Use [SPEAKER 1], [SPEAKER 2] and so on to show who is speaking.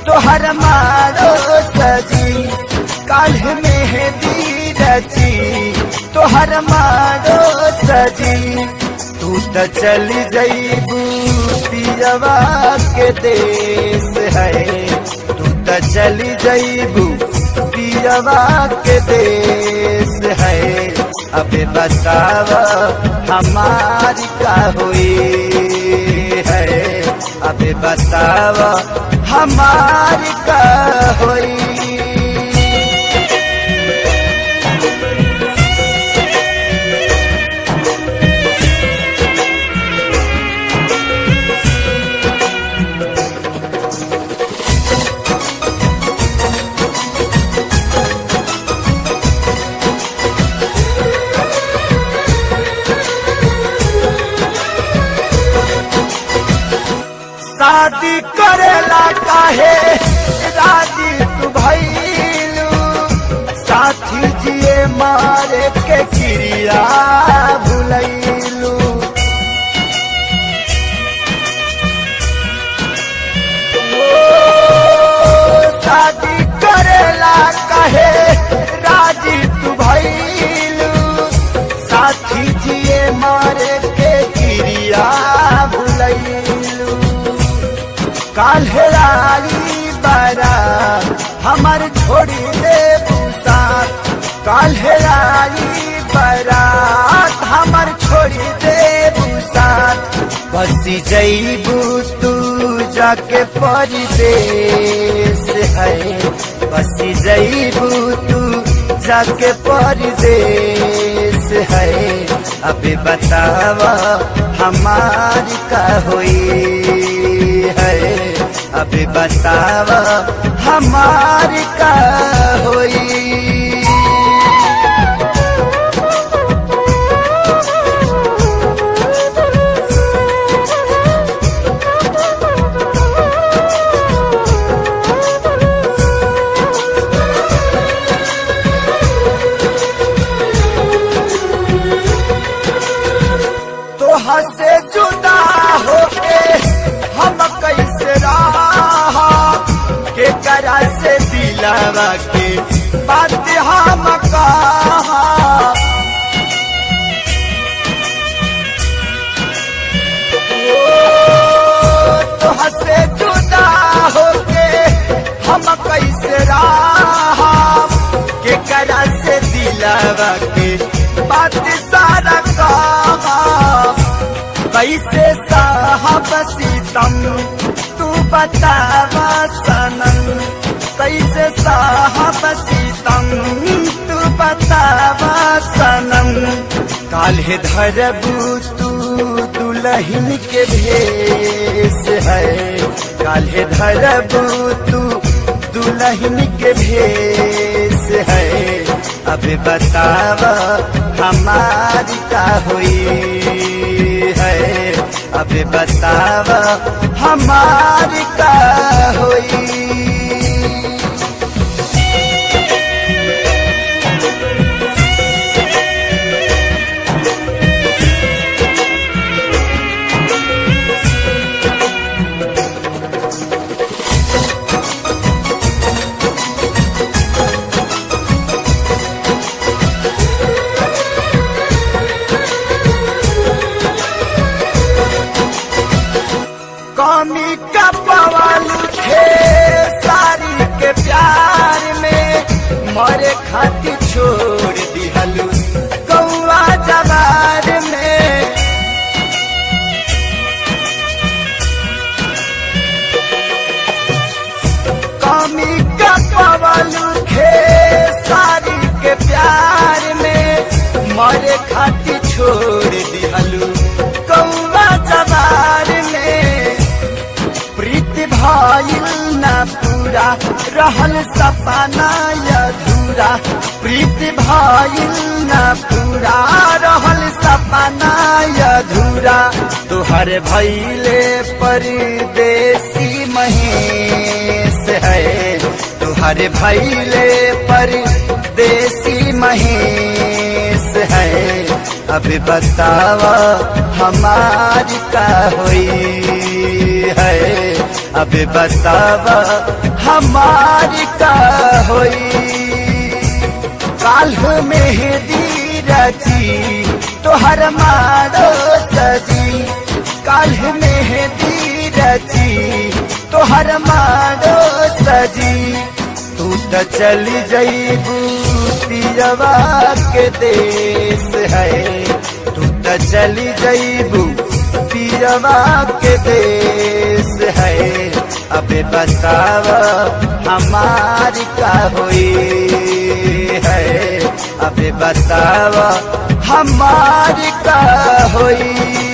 [SPEAKER 1] तोहर मारो सजी काल्ह मेहंदी रची तोहर मारो सजी तू त चली जईबू पियवा के देश है तू त चली जईबू पियवा के देश है अबे बतावा हमारी का हुई है अबे बतावा हमारी का हुई। शादी करेला काहे राजी तू भइलू साथी जिए मारे के क्रिया भुलैलू शादी करेला काहे राजी तू भइलू साथी जिए मारे के क्रिया भुलैलू काल्हेराली बारा हमार छोड़ी दे साथ काल्हेराली बारात हमार छोड़ी दे साथ बसी जईबू तू जाके परदेश है बसी जईबू तू जाके परदेश है अबे बतावा हमारी का हुई है अबे बतावा हमारी का हुई। तोहा से जुदा होके हम कैसे रहा के करा से दिलावा के बात हम कहा तोहा से जुदा होके हम कैसे रहा के करा से दिलावा के बात सारा कहा कैसे साहब सीतम तू बतावा सनम कैसे साहब सीतम तू बतावा सनम काल्हे धरबू तू दुल्हन के भेष है काल्हे धरबू तू दुल्हन के भेष है अबे बतावा हमारी का हुई है अबे बतावा हमारी का हुई। कमी का पवाल थे सारी के प्यार में मरे खातिर छोड़ दिहलू कौआ जवार में कमी का पवाल थे सारी के प्यार में मरे खातिर छोड़ दिहलू कौआ जवार में प्रीति भाईल ना पूरा रहल सपना अधूरा प्रीति भाईल ना पूरा रहल सपना अधूरा तुहर भइले परदेसी महेश है तुहर भइले परदेसी महेश है अबे बतावा हमारी का होई है, अबे बतावा हमारी का होई। काल्ह मेहंदी रची तोहर मारो सजी, काल्ह मेहंदी रची तोहर मारो सजी। तू तो चली जईबू पियवा के देश है, तू तो चली जईबू पियवा के देश है। अबे बतावा हमारी का होई है, अबे बतावा हमारी का होई।